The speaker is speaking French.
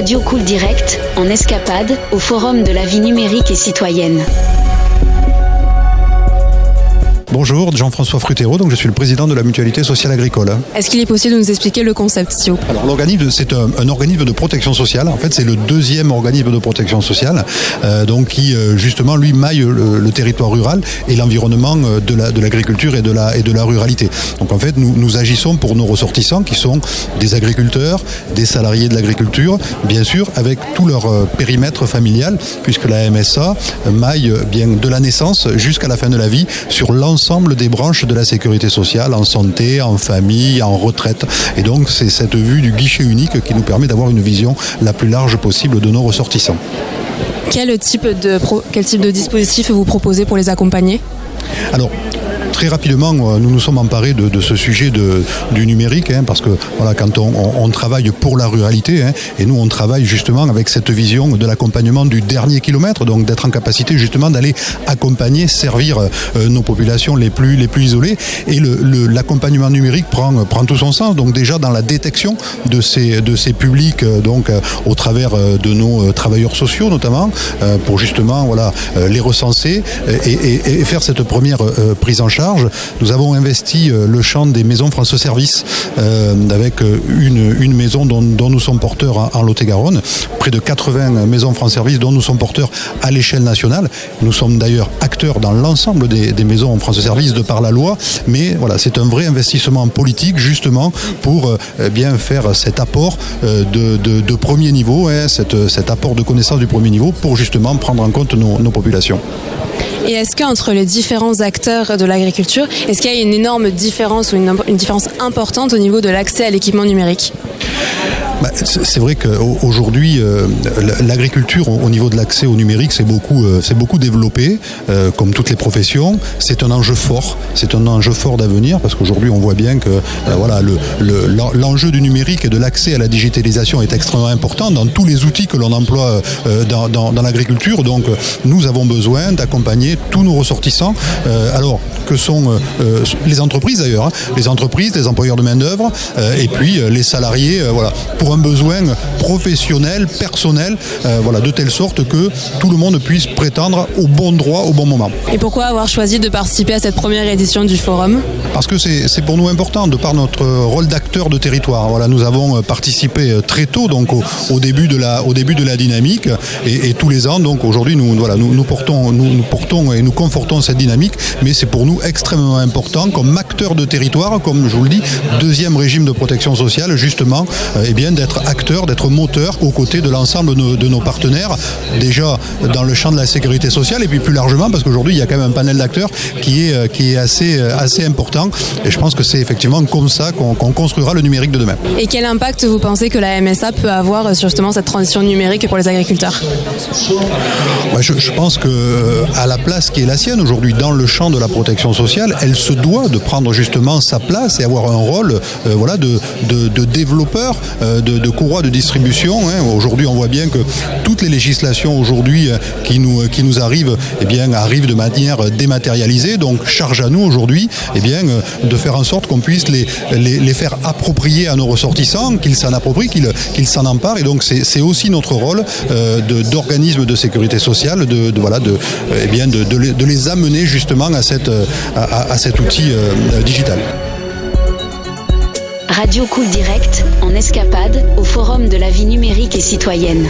Radio Cool Direct, en escapade, au Forum de la vie numérique et citoyenne. Bonjour, Jean-François Frutéraud, donc je suis le président de la Mutualité Sociale Agricole. Est-ce qu'il est possible de nous expliquer le concept, s'il vous plaît ? Alors l'organisme, c'est un organisme de protection sociale. En fait, c'est le deuxième organisme de protection sociale, qui justement lui maille le territoire rural et l'environnement de l'agriculture et de la ruralité. Donc en fait, nous agissons pour nos ressortissants qui sont des agriculteurs, des salariés de l'agriculture, bien sûr, avec tout leur périmètre familial, puisque la MSA maille bien de la naissance jusqu'à la fin de la vie sur l'ensemble des branches de la sécurité sociale, en santé, en famille, en retraite. Et donc c'est cette vue du guichet unique qui nous permet d'avoir une vision la plus large possible de nos ressortissants. Quel type de dispositif vous proposez pour les accompagner ? Alors, très rapidement, nous nous sommes emparés de ce sujet du numérique, parce que voilà, quand on travaille pour la ruralité, et nous on travaille justement avec cette vision de l'accompagnement du dernier kilomètre, donc d'être en capacité justement d'aller accompagner, servir nos populations les plus isolées. Et l'accompagnement numérique prend tout son sens, donc déjà dans la détection de ces publics, donc au travers de nos travailleurs sociaux notamment, pour justement les recenser et faire cette première prise en charge. Nous avons investi le champ des maisons France Service avec une maison dont nous sommes porteurs en Lot-et-Garonne, près de 80 maisons France Service dont nous sommes porteurs à l'échelle nationale. Nous sommes d'ailleurs acteurs dans l'ensemble des maisons France Service de par la loi, mais voilà, c'est un vrai investissement politique justement pour bien faire cet apport de premier niveau, cet apport de connaissances du premier niveau pour justement prendre en compte nos populations. Et est-ce qu'entre les différents acteurs de l'agriculture, est-ce qu'il y a une énorme différence ou une différence importante au niveau de l'accès à l'équipement numérique ? C'est vrai qu'aujourd'hui, l'agriculture au niveau de l'accès au numérique, c'est beaucoup développé, comme toutes les professions. C'est un enjeu fort, d'avenir, parce qu'aujourd'hui, on voit bien que l'enjeu du numérique et de l'accès à la digitalisation est extrêmement important dans tous les outils que l'on emploie dans l'agriculture. Donc, nous avons besoin d'accompagner tous nos ressortissants, alors que sont les entreprises d'ailleurs, les entreprises, les employeurs de main-d'œuvre, et puis les salariés, pour un besoin professionnel, personnel, de telle sorte que tout le monde puisse prétendre au bon droit, au bon moment. Et pourquoi avoir choisi de participer à cette première édition du forum ? Parce que c'est pour nous important, de par notre rôle d'acteur de territoire. Nous avons participé très tôt, donc au début de la dynamique, et tous les ans, donc aujourd'hui, nous portons et nous confortons cette dynamique, mais c'est pour nous extrêmement important comme acteur de territoire, comme je vous le dis, deuxième régime de protection sociale, justement, d'être acteur, d'être moteur aux côtés de l'ensemble de nos partenaires, déjà dans le champ de la sécurité sociale, et puis plus largement, parce qu'aujourd'hui, il y a quand même un panel d'acteurs qui est assez important, et je pense que c'est effectivement comme ça qu'on construira le numérique de demain. Et quel impact vous pensez que la MSA peut avoir sur justement cette transition numérique pour les agriculteurs ? Je pense qu'à la place qui est la sienne aujourd'hui dans le champ de la protection sociale, elle se doit de prendre justement sa place et avoir un rôle de développeur, de courroie de distribution. Aujourd'hui, on voit bien que toutes les législations aujourd'hui qui nous arrivent, arrivent de manière dématérialisée. Donc, charge à nous aujourd'hui, de faire en sorte qu'on puisse les faire approprier à nos ressortissants, qu'ils s'en approprient, qu'ils s'en emparent. Et donc, c'est aussi notre rôle d'organisme de sécurité sociale, de les amener justement à cet outil digital. Radio Cool Direct, en escapade, au Forum de la vie numérique et citoyenne.